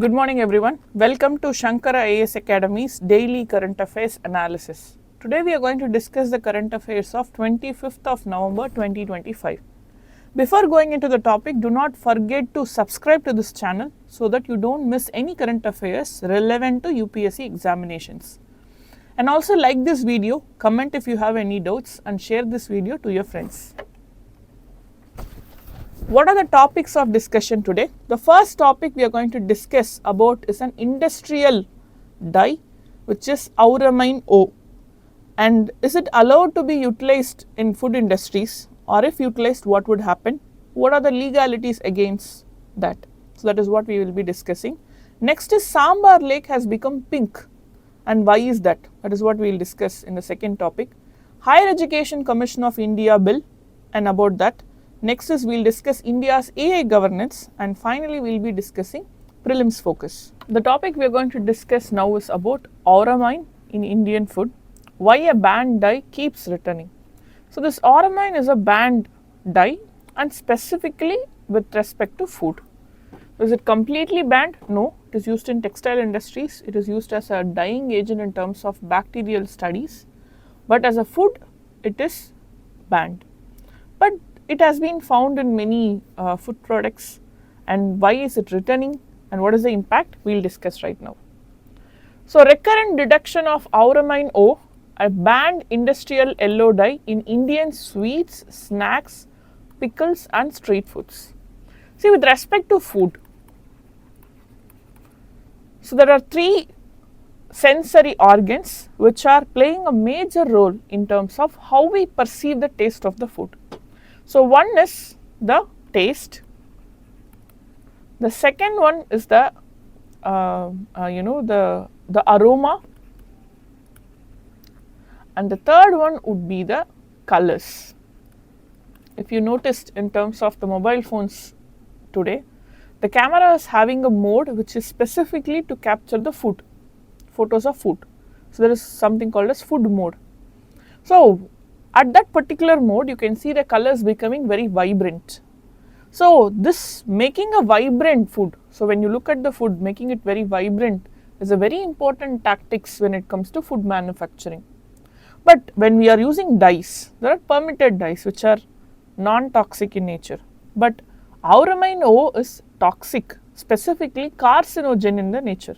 Good morning everyone. Welcome to ShankarIASAcademy's daily current affairs analysis. Today we are going to discuss the current affairs of 25th of November 2025. Before going into the topic, do not forget to subscribe to this channel so that you don't miss any current affairs relevant to UPSC examinations. And also like this video, comment if you have any doubts and share this video to your friends. What are the topics of discussion today? The first topic we are going to discuss about is an industrial dye which is Auramine O. And is it allowed to be utilized in food industries, or if utilized what would happen? What are the legalities against that? So that is what we will be discussing. Next is Sambhar Lake has become pink, and why is that? That is what we will discuss in the second topic. Higher Education Commission of India bill and about that. Next is we will discuss India's AI governance, and finally we will be discussing Prelims Focus. The topic we are going to discuss now is about Auramine in Indian food, why a banned dye keeps returning. So this Auramine is a banned dye and specifically with respect to food. Is it completely banned? No, it is used in textile industries, it is used as a dyeing agent in terms of bacterial studies, but as a food it is banned. But it has been found in many food products, and why is it returning and what is the impact we will discuss right now. So recurrent detection of Auramine O, a banned industrial yellow dye in Indian sweets, snacks, pickles and street foods. See, with respect to food, so there are three sensory organs which are playing a major role in terms of how we perceive the taste of the food. So one is the taste, the second one is the the aroma, and the third one would be the colors. If you noticed in terms of the mobile phones today, the camera is having a mode which is specifically to capture the food, photos of food. So there is something called as food mode. So at that particular mode, you can see the colors becoming very vibrant. So this making a vibrant food, so when you look at the food, making it very vibrant is a very important tactics when it comes to food manufacturing. But when we are using dyes, there are permitted dyes which are non-toxic in nature. But Auramine O is toxic, specifically carcinogen in the nature.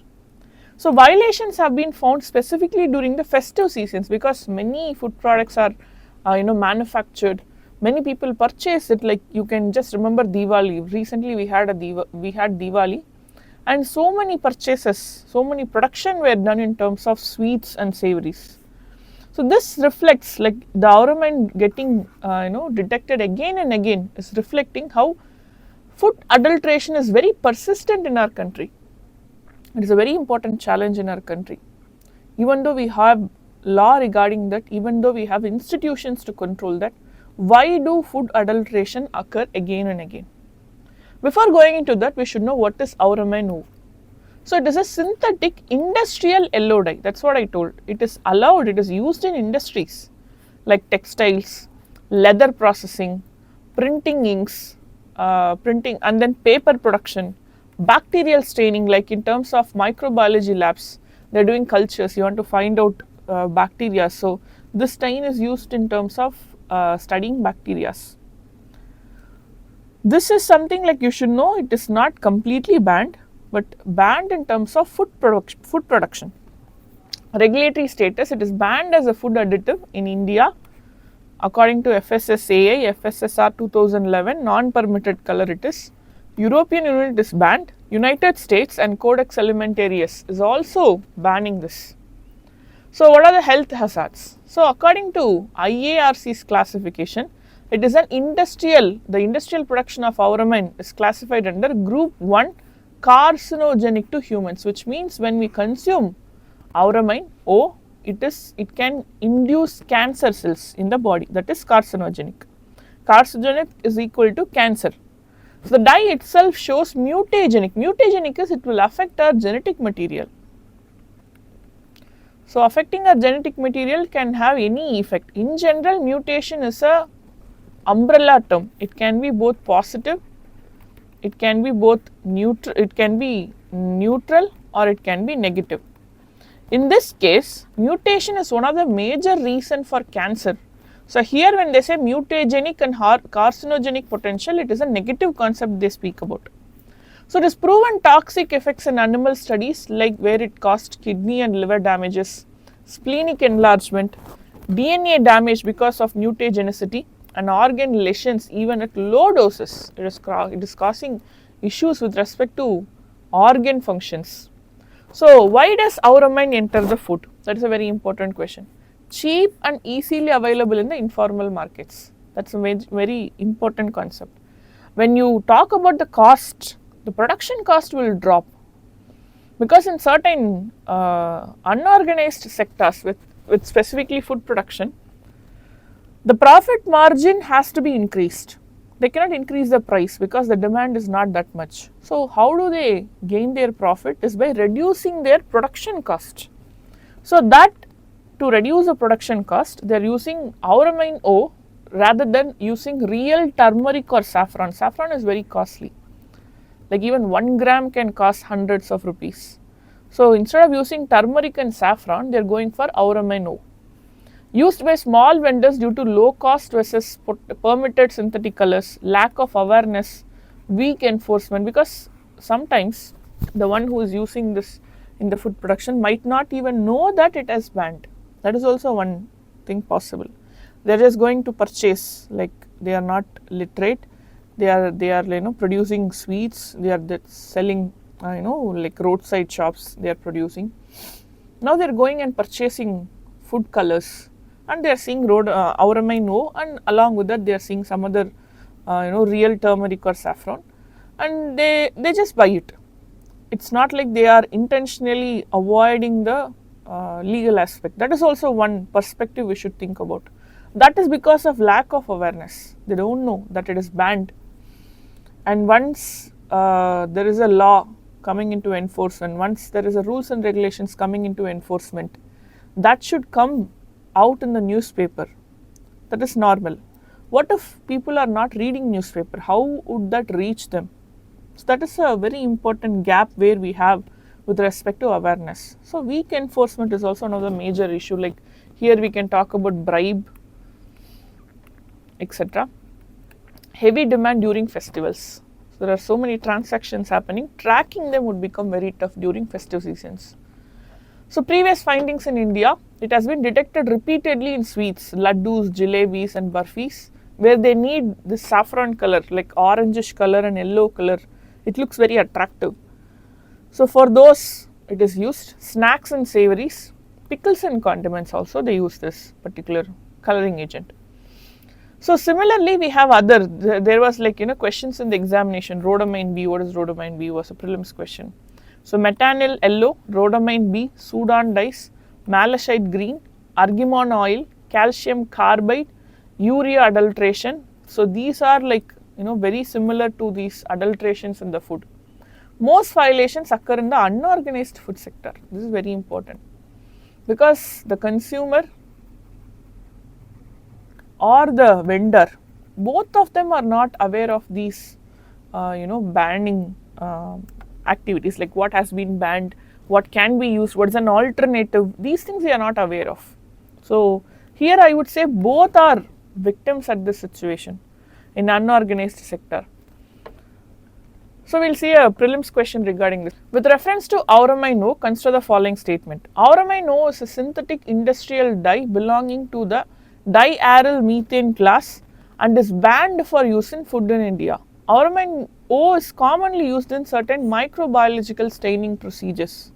So violations have been found specifically during the festive seasons, because many food products are manufactured. Many people purchase it, like you can just remember Diwali. Recently we had Diwali, and so many purchases, so many production were done in terms of sweets and savories. So this reflects, like the Auramine getting detected again and again is reflecting how food adulteration is very persistent in our country. It is a very important challenge in our country. Even though we have law regarding that, even though we have institutions to control that, why do food adulteration occur again and again? Before going into that, we should know what is Auramine O. So it is a synthetic industrial yellow dye. That's what I told. It is allowed, it is used in industries like textiles, leather processing, printing inks, printing and then paper production, bacterial staining, like in terms of microbiology labs, they are doing cultures, you want to find out bacteria. So this stain is used in terms of studying bacteria. This is something like you should know, it is not completely banned, but banned in terms of food production. Regulatory status, it is banned as a food additive in India according to FSSAI, FSSR 2011, non-permitted color it is. European Union it is banned. United States and Codex Alimentarius is also banning this. So what are the health hazards? So according to IARC's classification, it is the industrial production of Auramine is classified under group 1 carcinogenic to humans, which means when we consume Auramine O, it can induce cancer cells in the body, that is carcinogenic. Carcinogenic is equal to cancer. So the dye itself shows mutagenic. Mutagenic is it will affect our genetic material. So affecting our genetic material can have any effect. In general, mutation is a umbrella term. It can be both positive it can be both neutral, it can be neutral or it can be negative. In this case, mutation is one of the major reason for cancer. So here when they say mutagenic and carcinogenic potential, it is a negative concept they speak about. So it is proven toxic effects in animal studies, like where it caused kidney and liver damages, splenic enlargement, DNA damage because of mutagenicity, and organ lesions even at low doses. It is causing issues with respect to organ functions. So why does auramine enter the food? That is a very important question. Cheap and easily available in the informal markets. That's a very important concept. When you talk about the cost, the production cost will drop, because in certain unorganized sectors with specifically food production, the profit margin has to be increased. They cannot increase the price because the demand is not that much. So how do they gain their profit? Is by reducing their production cost. So that to reduce the production cost, they are using Auramine O rather than using real turmeric or saffron. Saffron is very costly. Like even 1 gram can cost hundreds of rupees. So instead of using turmeric and saffron, they are going for Auramine O. Used by small vendors due to low cost versus permitted synthetic colors, lack of awareness, weak enforcement, because sometimes the one who is using this in the food production might not even know that it is banned. That is also one thing possible. They are just going to purchase, like they are not literate. They are producing sweets. They are selling like roadside shops. They are producing. Now they are going and purchasing food colors, and they are seeing Auramine O, and along with that they are seeing some other real turmeric or saffron, and they just buy it. It's not like they are intentionally avoiding the legal aspect. That is also one perspective we should think about. That is because of lack of awareness. They don't know that it is banned. And once there is a law coming into enforcement, once there is a rules and regulations coming into enforcement, that should come out in the newspaper. That is normal. What if people are not reading newspaper? How would that reach them? So that is a very important gap where we have with respect to awareness. So weak enforcement is also another major issue. Like here we can talk about bribe, etc. Heavy demand during festivals. So there are so many transactions happening. Tracking them would become very tough during festive seasons. So previous findings in India, it has been detected repeatedly in sweets, laddus, jalebis and barfis, where they need this saffron color, like orangish color and yellow color. It looks very attractive. So for those it is used. Snacks and savories, pickles and condiments also, they use this particular coloring agent. So similarly we have other, there was like questions in the examination. Rhodamine B, what is rhodamine B, was a prelims question. So metanyl yellow, rhodamine B, Sudan dyes, malachite green, argemone oil, calcium carbide, urea adulteration. So these are like very similar to these adulterations in the food. Most violations occur in the unorganized food sector. This is very important because the consumer or the vendor, both of them are not aware of these banning activities, like what has been banned, what can be used, what is an alternative. These things they are not aware of. So here I would say both are victims at this situation in unorganized sector. So we will see a prelims question regarding this. With reference to Auramine O, consider the following statement. Auramine O is a synthetic industrial dye belonging to the diaryl methane class and is banned for use in food in India. Auramine O is commonly used in certain microbiological staining procedures.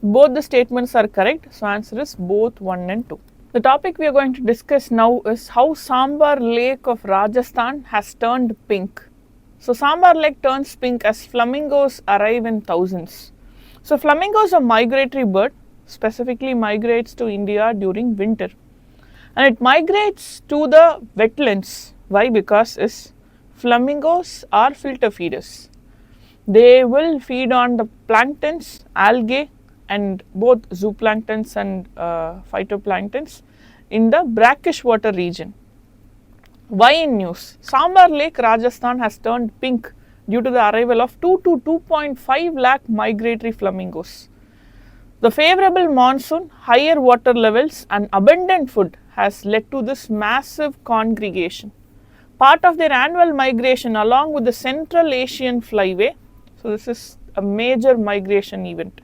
Both the statements are correct, so answer is both 1 and 2. The topic we are going to discuss now is how Sambhar Lake of Rajasthan has turned pink. So Sambhar Lake turns pink as flamingos arrive in thousands. So flamingos are a migratory bird, specifically migrates to India during winter. And it migrates to the wetlands. Why? Because flamingos are filter feeders. They will feed on the planktons, algae and both zooplanktons and phytoplanktons in the brackish water region. Why in news? Sambhar Lake, Rajasthan has turned pink due to the arrival of 2 to 2.5 lakh migratory flamingos. The favorable monsoon, higher water levels and abundant food has led to this massive congregation. Part of their annual migration along with the Central Asian flyway, so this is a major migration event.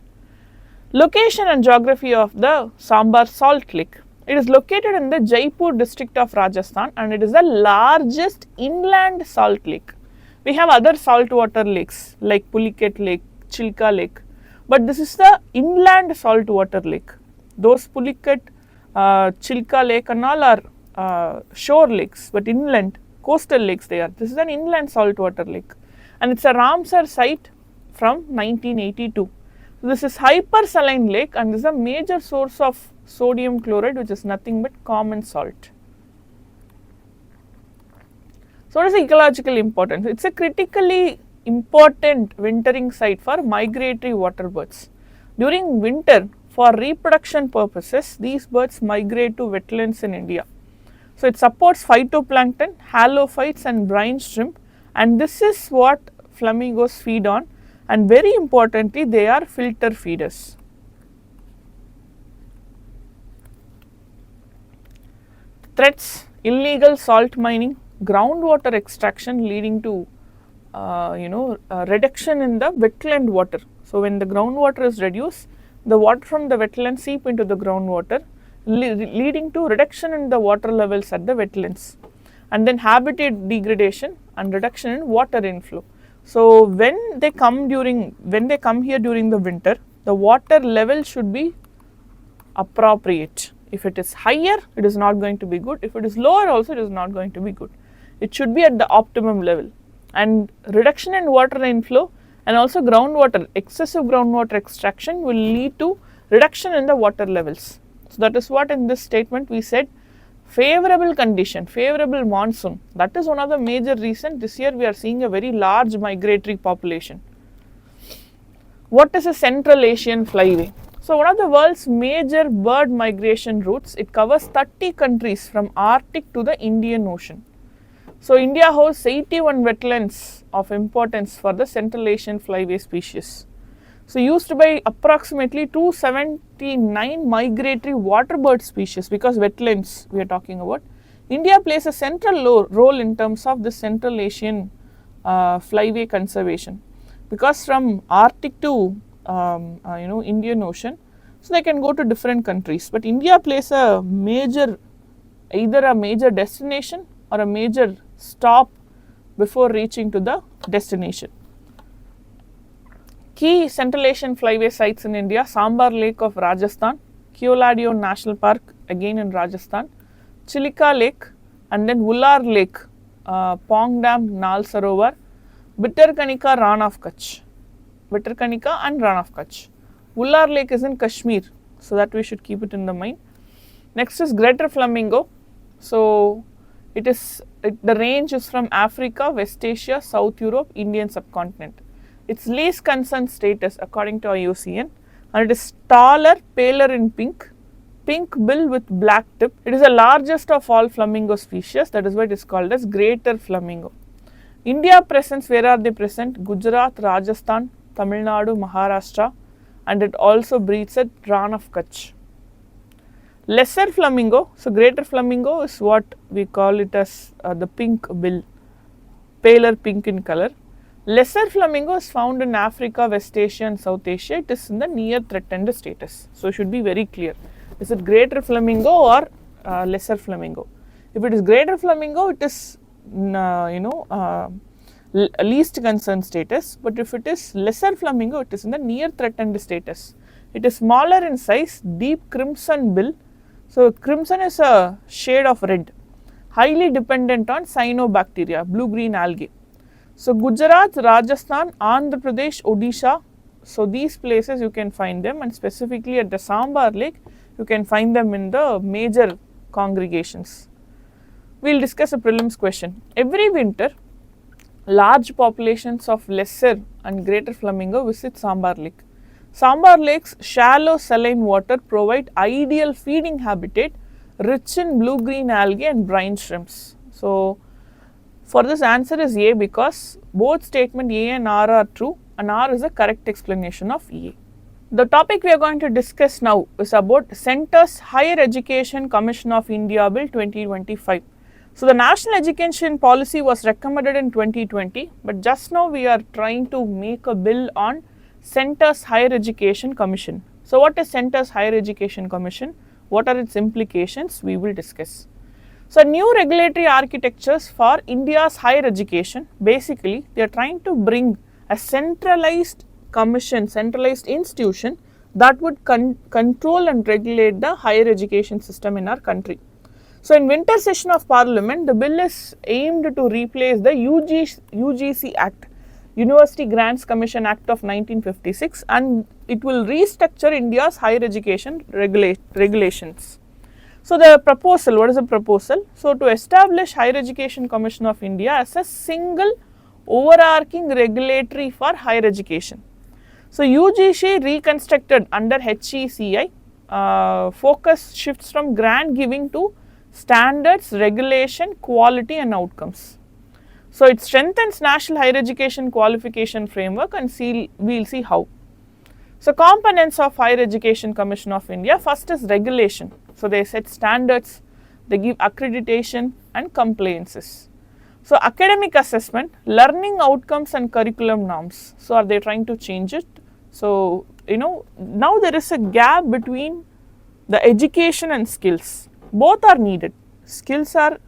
Location and geography of the Sambhar Salt Lake. It is located in the Jaipur district of Rajasthan and it is the largest inland salt lake. We have other saltwater lakes like Pulicat Lake, Chilka Lake, but this is the inland saltwater lake. Those Pulicat, Chilka Lake and all are shore lakes, but inland, coastal lakes they are. This is an inland saltwater lake and it is a Ramsar site from 1982. This is hypersaline lake and this is a major source of sodium chloride, which is nothing but common salt. So what is the ecological importance? It is a critically important wintering site for migratory water birds. During winter, for reproduction purposes, these birds migrate to wetlands in India. So it supports phytoplankton, halophytes and brine shrimp, and this is what flamingos feed on, and very importantly they are filter feeders. Threats: illegal salt mining, groundwater extraction leading to reduction in the wetland water. So when the groundwater is reduced, the water from the wetland seep into the groundwater, leading to reduction in the water levels at the wetlands, and then habitat degradation and reduction in water inflow. So when they come here during the winter, the water level should be appropriate. If it is higher, it is not going to be good. If it is lower also, it is not going to be good. It should be at the optimum level. And reduction in water inflow and also groundwater, excessive groundwater extraction will lead to reduction in the water levels. So that is what in this statement we said. Favorable condition, favorable monsoon, that is one of the major reasons this year we are seeing a very large migratory population. What is a Central Asian flyway? So one of the world's major bird migration routes, it covers 30 countries from Arctic to the Indian Ocean. So India hosts 81 wetlands of importance for the Central Asian flyway species. So used by approximately 279 migratory water bird species, because wetlands we are talking about. India plays a central role in terms of the Central Asian flyway conservation, because from Arctic to Indian Ocean, so they can go to different countries, but India plays a major, either a major destination or a major stop before reaching to the destination. Key Central Asian flyway sites in India: Sambhar Lake of Rajasthan, Keoladio National Park again in Rajasthan, Chilka Lake, and then Ullar Lake, Pong Dam, Nal Sarovar, Bittarkanika, Ran of Kutch. Bittarkanika and Ran of Kutch. Ullar Lake is in Kashmir, so that we should keep it in the mind. Next is Greater Flamingo. So the range is from Africa, West Asia, South Europe, Indian subcontinent. Its least concern status according to IUCN, and it is taller, paler in pink, pink bill with black tip. It is the largest of all flamingo species, that is why it is called as Greater Flamingo. India presence, where are they present? Gujarat, Rajasthan, Tamil Nadu, Maharashtra, and it also breeds at Ran of Kutch. Lesser flamingo, so Greater Flamingo is what we call it as the pink bill, paler pink in color. Lesser flamingo is found in Africa, West Asia and South Asia. It is in the near threatened status. So, should be very clear. Is it Greater Flamingo or Lesser Flamingo? If it is Greater Flamingo, it is least concern status, but if it is Lesser Flamingo, it is in the near threatened status. It is smaller in size, deep crimson bill. So, crimson is a shade of red, highly dependent on cyanobacteria, blue-green algae. So, Gujarat, Rajasthan, Andhra Pradesh, Odisha, so these places you can find them, and specifically at the Sambhar Lake, you can find them in the major congregations. We will discuss a prelims question. Every winter, large populations of lesser and greater flamingo visit Sambhar Lake. Sambhar Lake's shallow saline water provide ideal feeding habitat rich in blue-green algae and brine shrimps. So, For this, answer is A, because both statement A and R are true and R is a correct explanation of A. The topic we are going to discuss now is about Centre's Higher Education Commission of India Bill 2025. So, the National Education Policy was recommended in 2020, but just now we are trying to make a bill on Centre's Higher Education Commission. So, what is Centre's Higher Education Commission? What are its implications? We will discuss. So, new regulatory architectures for India's higher education, basically they are trying to bring a centralized commission, centralized institution that would control and regulate the higher education system in our country. So, in winter session of Parliament, the bill is aimed to replace the UGC Act, University Grants Commission Act of 1956, and it will restructure India's higher education regulations. So, the proposal, what is the proposal? So, to establish Higher Education Commission of India as a single overarching regulatory for higher education. So, UGC reconstructed under HECI, focus shifts from grant giving to standards, regulation, quality and outcomes. So, it strengthens national higher education qualification framework, and we will see how. So, components of Higher Education Commission of India, first is regulation. So, they set standards, they give accreditation and compliances. So, academic assessment, learning outcomes and curriculum norms. So, are they trying to change it? So, now there is a gap between the education and skills. Both are needed. Skills are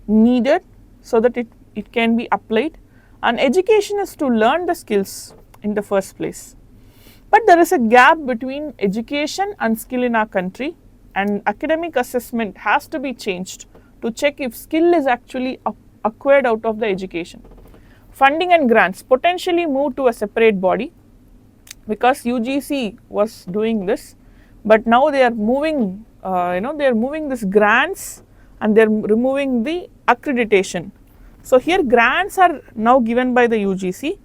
needed so that it can be applied, and education is to learn the skills in the first place. But there is a gap between education and skill in our country, and academic assessment has to be changed to check if skill is actually acquired out of the education. Funding and grants potentially move to a separate body, because UGC was doing this, but now they are moving, they are moving this grants and they are removing the accreditation. So, here grants are now given by the UGC,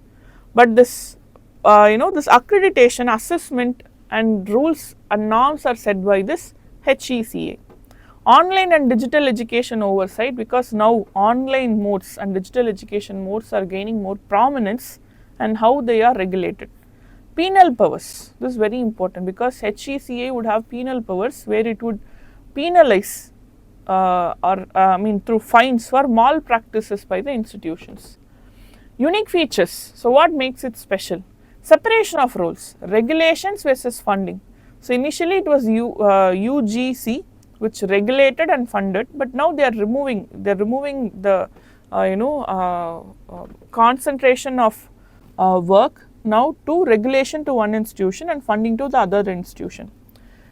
but this this accreditation, assessment and rules and norms are set by this HECI. Online and digital education oversight, because now online modes and digital education modes are gaining more prominence, and how they are regulated. Penal powers, this is very important, because HECI would have penal powers where it would penalize through fines for malpractices by the institutions. Unique features, so what makes it special? Separation of roles, regulations versus funding. So, initially it was UGC which regulated and funded, but now they are removing the concentration of work now to regulation to one institution and funding to the other institution.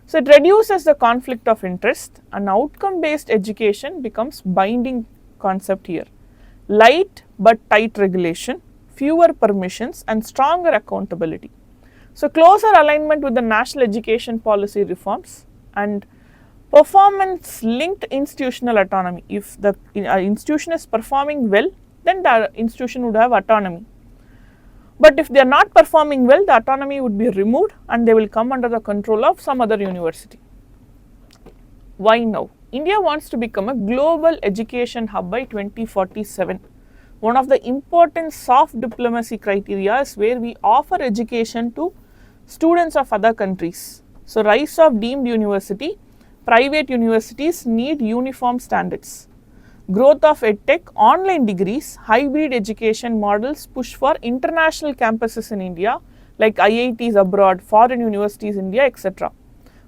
So, it reduces the conflict of interest, and outcome based education becomes binding concept here. Light but tight regulation, fewer permissions and stronger accountability. So, closer alignment with the national education policy reforms and performance linked institutional autonomy. If the institution is performing well, then the institution would have autonomy. But if they are not performing well, the autonomy would be removed and they will come under the control of some other university. Why now? India wants to become a global education hub by 2047. One of the important soft diplomacy criteria is where we offer education to students of other countries. So, rise of deemed university, private universities need uniform standards. Growth of edtech, online degrees, hybrid education models push for international campuses in India like IITs abroad, foreign universities in India, etc.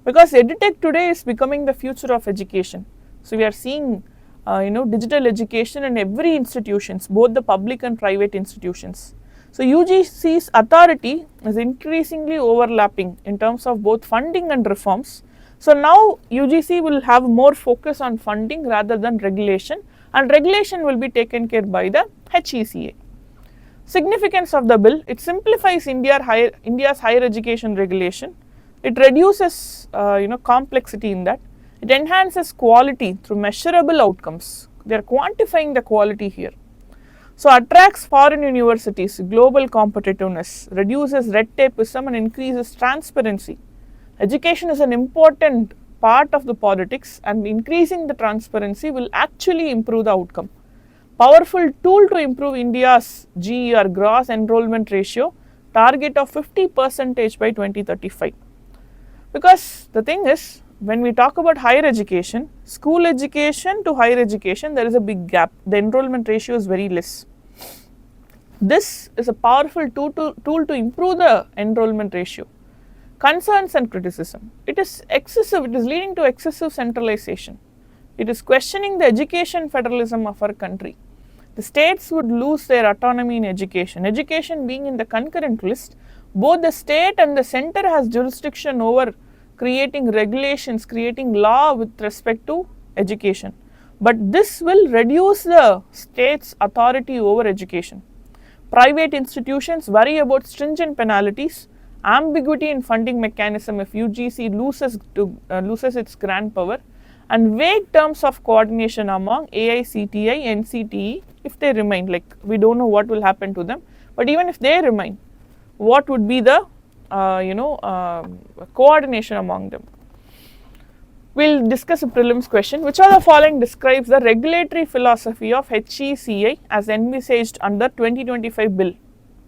Because edtech today is becoming the future of education. So, we are seeing digital education in every institutions, both the public and private institutions. So, UGC's authority is increasingly overlapping in terms of both funding and reforms. So, now UGC will have more focus on funding rather than regulation, and regulation will be taken care by the HECI. Significance of the bill, it simplifies India's higher education regulation, it reduces complexity in that, it enhances quality through measurable outcomes, they are quantifying the quality here. So, attracts foreign universities, global competitiveness, reduces red tapeism and increases transparency. Education is an important part of the politics, and increasing the transparency will actually improve the outcome. Powerful tool to improve India's GER, gross enrollment ratio, target of 50% by 2035. Because the thing is, when we talk about higher education, school education to higher education, there is a big gap. The enrollment ratio is very less. This is a powerful tool to improve the enrollment ratio. Concerns and criticism. It is excessive, it is leading to excessive centralization. It is questioning the education federalism of our country. The states would lose their autonomy in education. Education being in the concurrent list, both the state and the center has jurisdiction over creating regulations, creating law with respect to education. But this will reduce the state's authority over education. Private institutions worry about stringent penalties, ambiguity in funding mechanism if UGC loses its grant power, and vague terms of coordination among AICTI, NCTE if they remain. Like, we don't know what will happen to them, but even if they remain, what would be the coordination among them. We'll discuss a prelims question. Which of the following describes the regulatory philosophy of HECI as envisaged under 2025 bill,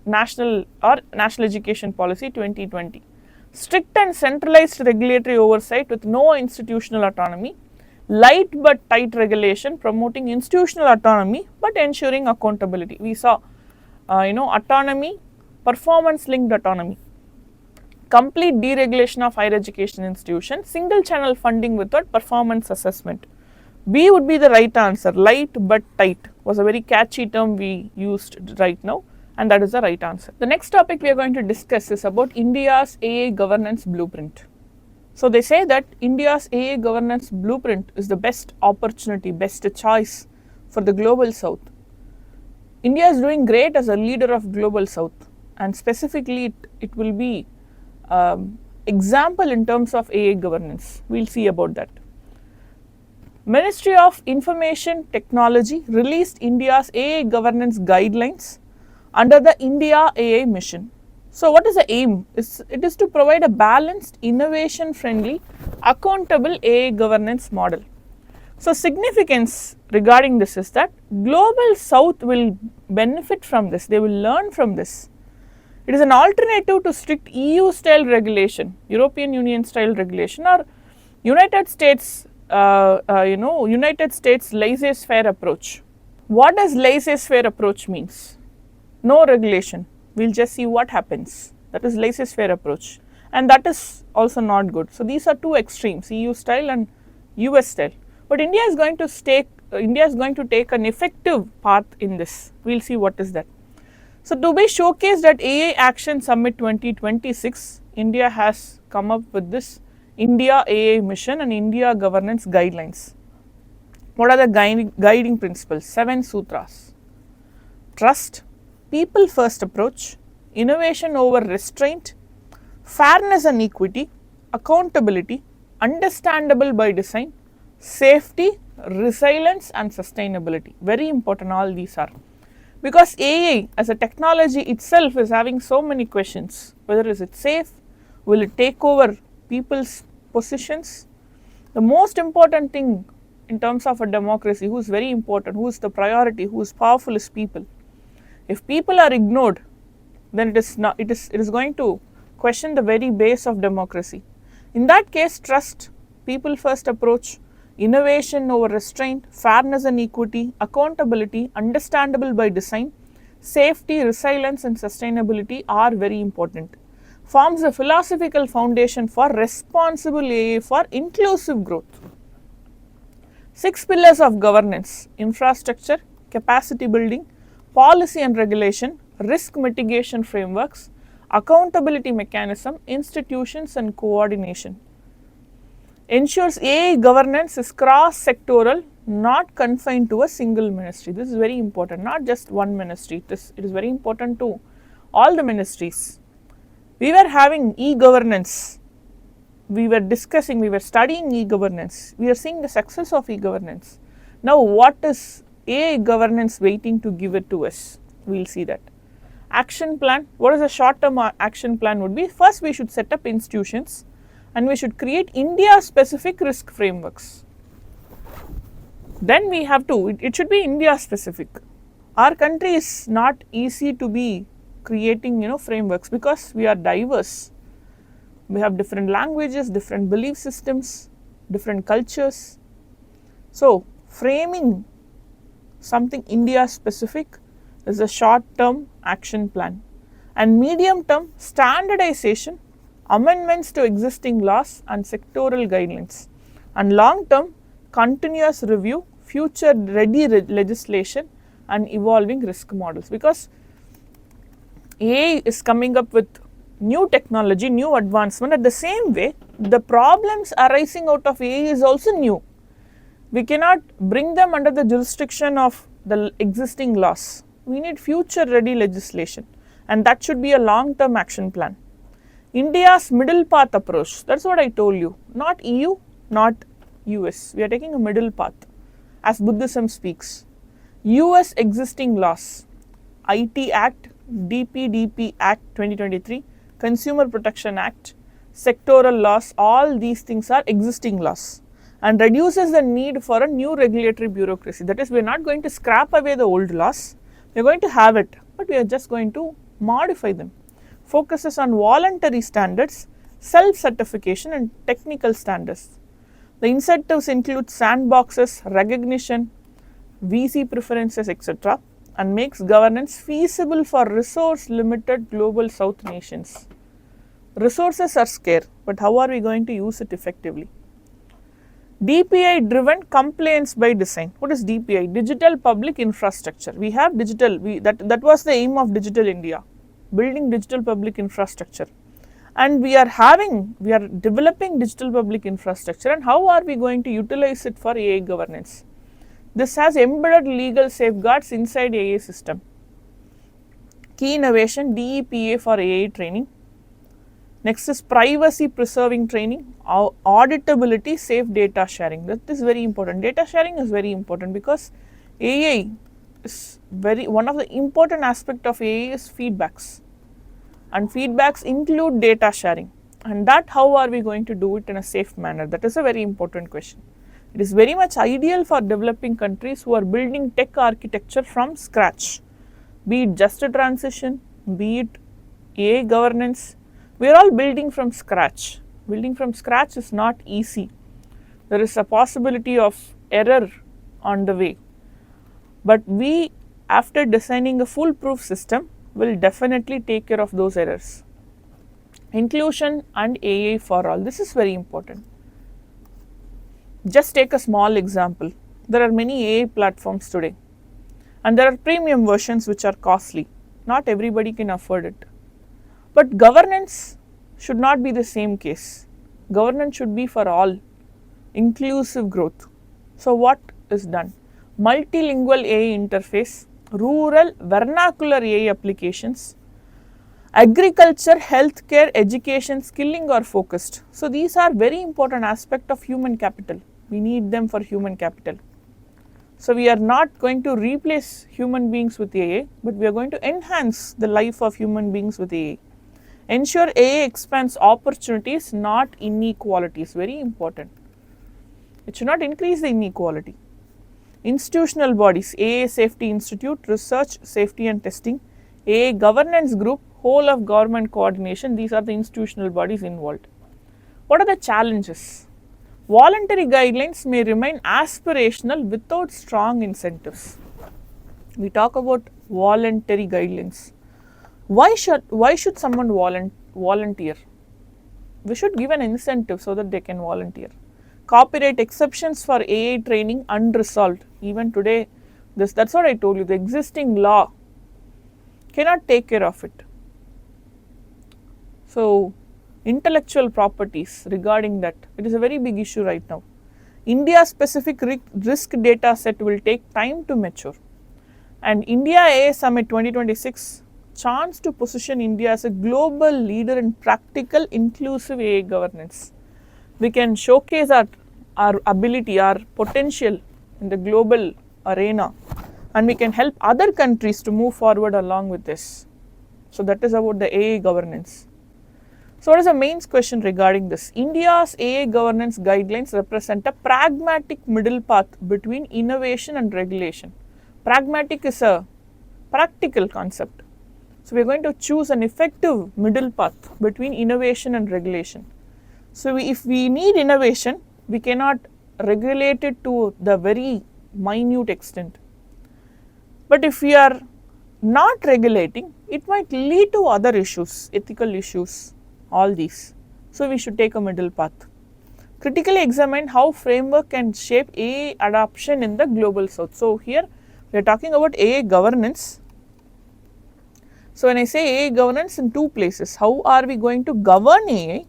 National Education Policy 2020? Strict and centralized regulatory oversight with no institutional autonomy, light but tight regulation promoting institutional autonomy but ensuring accountability. We saw autonomy, performance linked autonomy. Complete deregulation of higher education institutions, single channel funding without performance assessment. B would be the right answer. Light but tight was a very catchy term we used right now, and that is the right answer. The next topic we are going to discuss is about India's AA governance blueprint. So they say that India's AA governance blueprint is the best opportunity, best choice for the global south. India is doing great as a leader of global south, and specifically it will be example in terms of AA governance. We'll see about that. Ministry of Information Technology released India's AA governance guidelines under the India AA mission. So what is the aim? It is to provide a balanced, innovation friendly, accountable AA governance model. So significance regarding this is that global south will benefit from this, they will learn from this. It is an alternative to strict EU style regulation, European Union style regulation, or United States laissez-faire approach. What does laissez-faire approach means? No regulation, we'll just see what happens. That is laissez-faire approach, and that is also not good. So these are two extremes, EU style and US style. But India is going to take an effective path in this. We'll see what is that. So to be showcased at AA Action Summit 2026, India has come up with this India AA mission and India governance guidelines. What are the guiding principles? 7 sutras. Trust, people first approach, innovation over restraint, fairness and equity, accountability, understandable by design, safety, resilience and sustainability. Very important all these are. Because AI as a technology itself is having so many questions. Whether is it safe? Will it take over people's positions? The most important thing in terms of a democracy, who is very important, who is the priority, who is powerful is people. If people are ignored, then it is going to question the very base of democracy. In that case, trust, people first approach, innovation over restraint, fairness and equity, accountability, understandable by design, safety, resilience and sustainability are very important. Forms a philosophical foundation for responsible AA for inclusive growth. 6 pillars of governance: infrastructure, capacity building, policy and regulation, risk mitigation frameworks, accountability mechanism, institutions and coordination. Ensures AA governance is cross-sectoral, not confined to a single ministry. This is very important, not just one ministry. It is very important to all the ministries. We were having e-governance. We were studying e-governance. We are seeing the success of e-governance. Now, what is AA governance waiting to give it to us? We will see that. Action plan. What is a short-term action plan would be? First, we should set up institutions and we should create India-specific risk frameworks. Then we have to, it should be India specific. Our country is not easy to be creating frameworks because we are diverse. We have different languages, different belief systems, different cultures. So framing something India specific is a short term action plan, and medium term standardization, amendments to existing laws and sectoral guidelines, and long term continuous review, future ready legislation and evolving risk models, because AI is coming up with new technology, new advancement. At the same way, the problems arising out of AI is also new. We cannot bring them under the jurisdiction of the existing laws. We need future ready legislation, and that should be a long term action plan. India's middle path approach, that's what I told you, not EU, not US. We are taking a middle path as Buddhism speaks. US existing laws, IT Act, DPDP Act 2023, Consumer Protection Act, sectoral laws, all these things are existing laws and reduces the need for a new regulatory bureaucracy. That is, we are not going to scrap away the old laws, we are going to have it, but we are just going to modify them. Focuses on voluntary standards, self-certification and technical standards. The incentives include sandboxes, recognition, VC preferences, etc., and makes governance feasible for resource limited global south nations. Resources are scarce, but how are we going to use it effectively? DPI driven compliance by design. What is DPI? Digital public infrastructure. We have digital, that was the aim of Digital India, building digital public infrastructure. And we are developing digital public infrastructure, and how are we going to utilize it for AI governance? This has embedded legal safeguards inside AI system. Key innovation, DEPA for AI training. Next is privacy preserving training, auditability, safe data sharing. That is very important. Data sharing is very important because AI is one of the important aspect of AI is feedbacks, and feedbacks include data sharing, and that how are we going to do it in a safe manner? That is a very important question. It is very much ideal for developing countries who are building tech architecture from scratch, be it just a transition, be it AI governance. We are all building from scratch. Building from scratch is not easy. There is a possibility of error on the way. But we, after designing a foolproof system, will definitely take care of those errors. Inclusion and AI for all. This is very important. Just take a small example. There are many AI platforms today, and there are premium versions which are costly. Not everybody can afford it. But governance should not be the same case. Governance should be for all, inclusive growth. So what is done? Multilingual AI interface, rural vernacular AI applications, agriculture, healthcare, education, skilling are focused. So these are very important aspect of human capital. We need them for human capital. So we are not going to replace human beings with AI, but we are going to enhance the life of human beings with AI. Ensure AI expands opportunities, not inequalities. Very important. It should not increase the inequality. Institutional bodies, AI Safety Institute, Research, Safety and Testing, AI Governance Group, Whole of Government Coordination. These are the institutional bodies involved. What are the challenges? Voluntary guidelines may remain aspirational without strong incentives. We talk about voluntary guidelines. Why should someone volunteer? We should give an incentive so that they can volunteer. Copyright exceptions for AI training unresolved. Even today, that's what I told you, the existing law cannot take care of it. So, intellectual properties regarding that, it is a very big issue right now. India specific risk data set will take time to mature. And India AI Summit 2026 chance to position India as a global leader in practical inclusive AI governance. We can showcase our ability, our potential in the global arena, and we can help other countries to move forward along with this. So that is about the AI governance. So what is the mains question regarding this? India's AA governance guidelines represent a pragmatic middle path between innovation and regulation. Pragmatic is a practical concept. So we are going to choose an effective middle path between innovation and regulation. So if we need innovation, we cannot regulate it to the very minute extent. But if we are not regulating, it might lead to other issues, ethical issues, all these. So we should take a middle path. Critically examine how framework can shape AA adoption in the global south. So here we are talking about AA governance. So when I say AA governance in two places, how are we going to govern AA?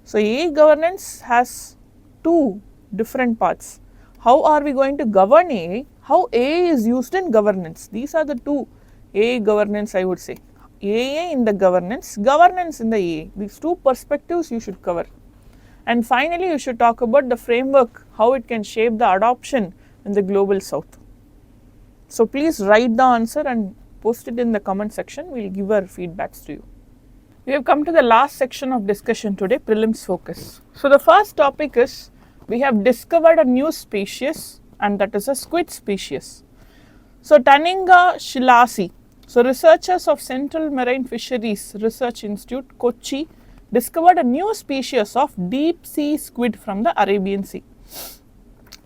So AA governance has two different parts. How are we going to govern AA? How AA is used in governance? These are the two AA governance, I would say. AA in the governance, governance in the AA. These two perspectives you should cover. And finally, you should talk about the framework, how it can shape the adoption in the global south. So please write the answer and post it in the comment section. We will give our feedbacks to you. We have come to the last section of discussion today, Prelims Focus. So the first topic is, we have discovered a new species, and that is a squid species. So Taningia silasii. So researchers of Central Marine Fisheries Research Institute, Kochi, discovered a new species of deep sea squid from the Arabian Sea.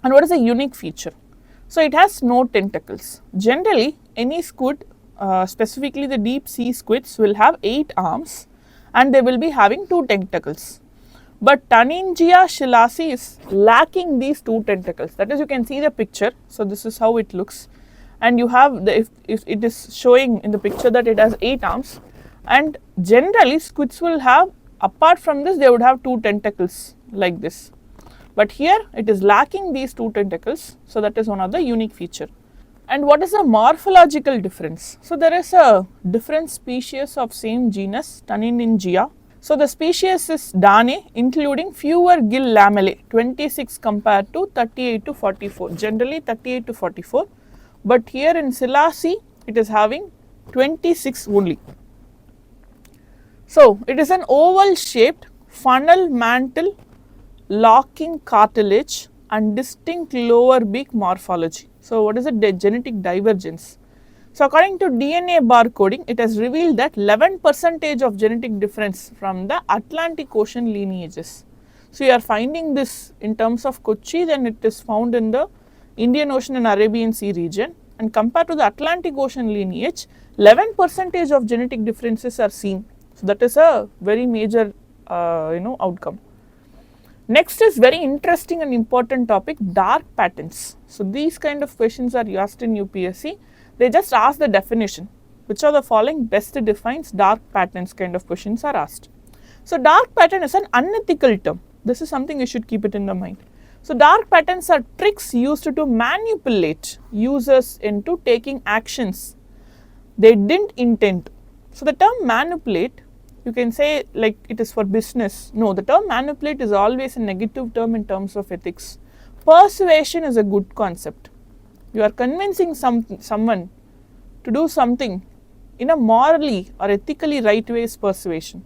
And what is a unique feature? So it has no tentacles. Generally, any squid, specifically the deep sea squids, will have 8 arms and they will be having 2 tentacles. But Taningia silasii is lacking these 2 tentacles. That is, you can see the picture. So this is how it looks. And you have the, if it is showing in the picture that it has 8 arms, and generally squids will have, apart from this, they would have 2 tentacles like this. But here it is lacking these 2 tentacles. So that is one of the unique feature. And what is the morphological difference? So there is a different species of same genus, Taningia. So the species is Dane, including fewer gill lamellae, 26 compared to 38 to 44, generally 38 to 44. But here in silasii, it is having 26 only. So it is an oval shaped funnel mantle locking cartilage and distinct lower beak morphology. So what is the genetic divergence? So according to DNA barcoding, it has revealed that 11% of genetic difference from the Atlantic Ocean lineages. So you are finding this in terms of Kochi, then it is found in the Indian Ocean and Arabian Sea region, and compared to the Atlantic Ocean lineage, 11% of genetic differences are seen. So that is a very major outcome. Next is very interesting and important topic, dark patterns. So these kind of questions are asked in UPSC. They just ask the definition. Which of the following best defines dark patterns kind of questions are asked. So dark pattern is an unethical term. This is something you should keep it in the mind. So dark patterns are tricks used to manipulate users into taking actions they didn't intend. So the term manipulate, you can say like it is for business. No, the term manipulate is always a negative term in terms of ethics. Persuasion is a good concept. You are convincing someone to do something in a morally or ethically right way is persuasion.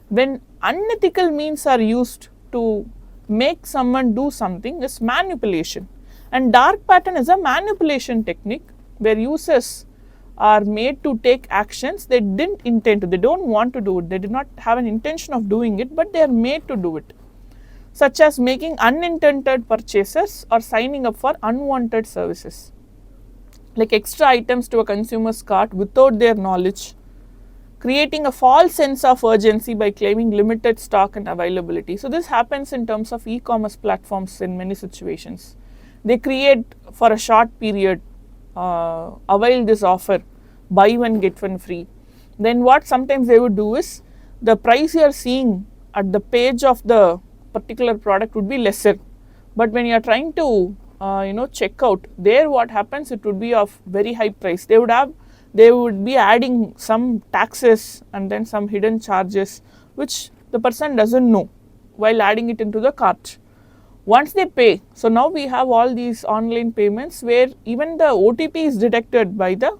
When unethical means are used to make someone do something is manipulation. And dark pattern is a manipulation technique where users are made to take actions they didn't intend to, they don't want to do it, they did not have an intention of doing it, but they are made to do it, such as making unintended purchases or signing up for unwanted services, like extra items to a consumer's cart without their knowledge, creating a false sense of urgency by claiming limited stock and availability. So this happens in terms of e-commerce platforms in many situations. They create for a short period, avail this offer, buy one get one free. Then what sometimes they would do is, the price you are seeing at the page of the particular product would be lesser, but when you are trying to check out, there what happens, it would be of very high price. They would be adding some taxes and then some hidden charges which the person doesn't know while adding it into the cart. Once they pay, so now we have all these online payments where even the OTP is detected by the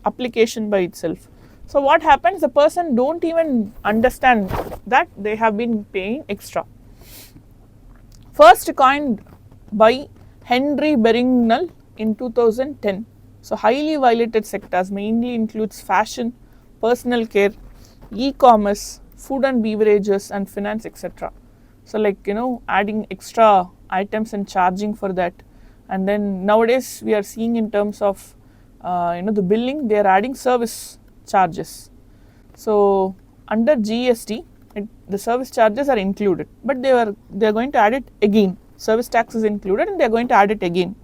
application by itself. So what happens, the person don't even understand that they have been paying extra. First coined by Henry Beringnall in 2010. So highly violated sectors mainly includes fashion, personal care, e-commerce, food and beverages and finance, etc. So like adding extra items and charging for that. And then nowadays we are seeing in terms of the billing, they are adding service charges. So under GST the service charges are included, but they are going to add it again. Service tax is included and they are going to add it again.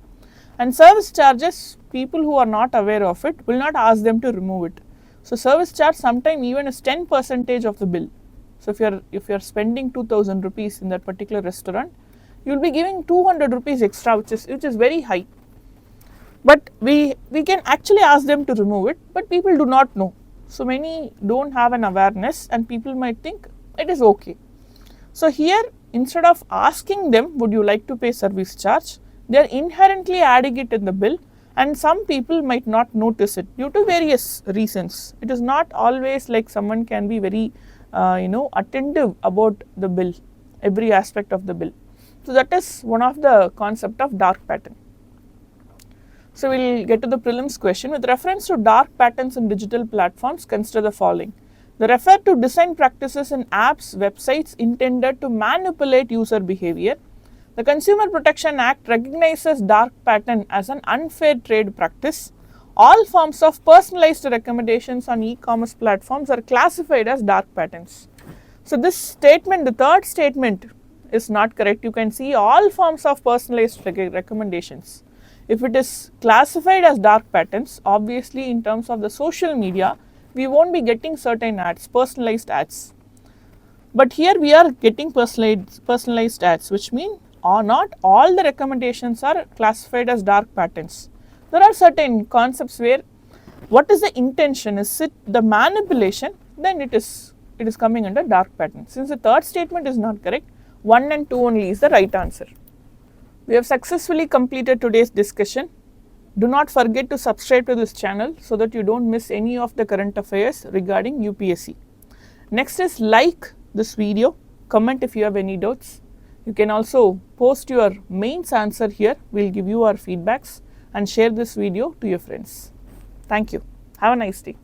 And service charges, people who are not aware of it will not ask them to remove it. So service charge sometimes even is 10% of the bill. So if you are spending 2000 rupees in that particular restaurant, you will be giving 200 rupees extra, which is very high. But we can actually ask them to remove it, but people do not know. So many don't have an awareness and people might think it is okay. So here, instead of asking them, would you like to pay service charge, they are inherently adding it in the bill, and some people might not notice it due to various reasons. It is not always like someone can be very attentive about the bill, every aspect of the bill. So that is one of the concept of dark pattern. So we will get to the prelims question. With reference to dark patterns in digital platforms, consider the following. They refer to design practices in apps, websites intended to manipulate user behavior. The Consumer Protection Act recognizes dark pattern as an unfair trade practice. All forms of personalized recommendations on e-commerce platforms are classified as dark patterns. So this statement, the third statement, is not correct. You can see all forms of personalized recommendations. If it is classified as dark patterns, obviously in terms of the social media, we won't be getting certain ads, personalized ads. But here we are getting personalized ads, which means not all the recommendations are classified as dark patterns. There are certain concepts where what is the intention, is it the manipulation, then it is coming under dark pattern. Since the third statement is not correct, 1 and 2 only is the right answer. We have successfully completed today's discussion. Do not forget to subscribe to this channel so that you don't miss any of the current affairs regarding UPSC. Next is like this video, comment if you have any doubts. You can also post your mains answer here. We'll give you our feedbacks and share this video to your friends. Thank you. Have a nice day.